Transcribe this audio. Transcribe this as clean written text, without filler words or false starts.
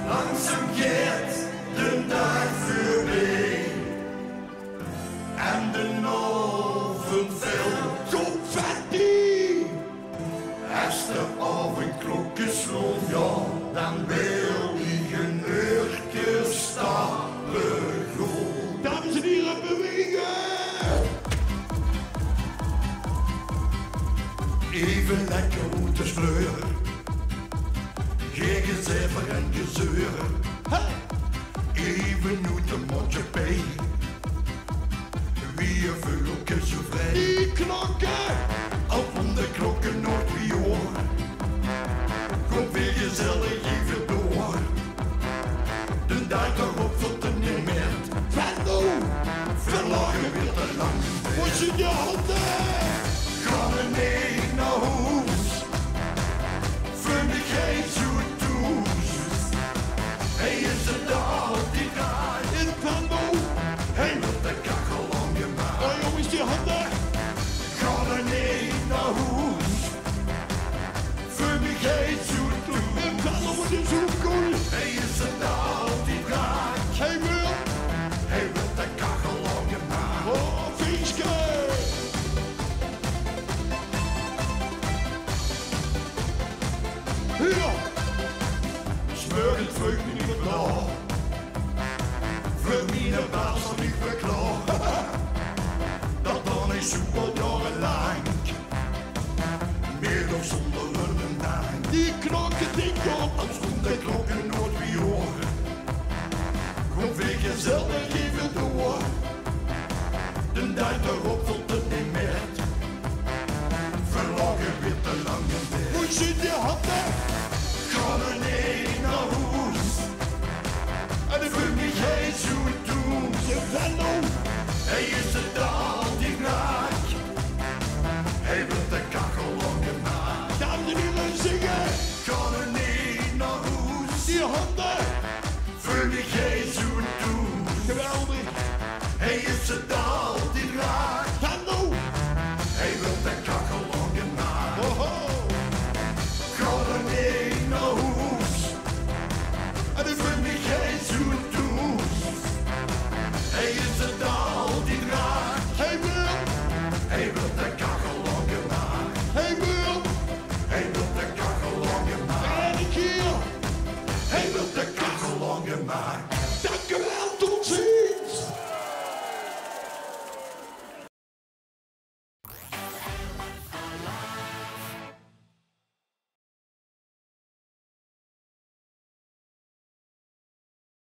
Langzaam gaat de dag voorbij en de oven vult confetti. Als de avondklokken sloeg, ja, dan wil ik een uurtje stappen goed. Dames en heren, bewegen! Even lekker moeten sleuren. Geen gezever en gezeuren. Even uit een mondje bij. Wie een veugeltje zo vrij. Die klokken! Al van de klokken nooit wie horen. Kom weer gezellig even door. De dag erop tot de niet meer. Venno! Verlagen weer te lang. Wat in je handen? Ga er niet naar huis. Voor me geen zoet toes. Hij is het al die draait. In Venno! Hij wil de kachel omgemaakt. Oh jongens, die handen! Ga er niet naar huis. Voor me geen zoet toes. In Venno wordt een zoekkoel! Hij is het al die draait. Hij wil de kachel omgemaakt. Oh, Vieske! Ja! Smeur het vreugd me niet meer klaar. Voor mijn baas nog niet meer klaar. Dat dan is super jarenlang. Meer of zonder een dank. Die klokken tikken op! Als stond de klokken nooit weer horen. Kom weer gezellig even door. De dag erop tot het niet meer. Verlagen weer te lang en weer. Wat in je handen? Ga er niet naar huis. En ik wil me geen zoet doen. In Venno! Hij is het al die graag. Hij wil de kachel omgemaakt. Dames en heren, zingen! Ga er niet naar huis. Die handen! Voor me geen zoet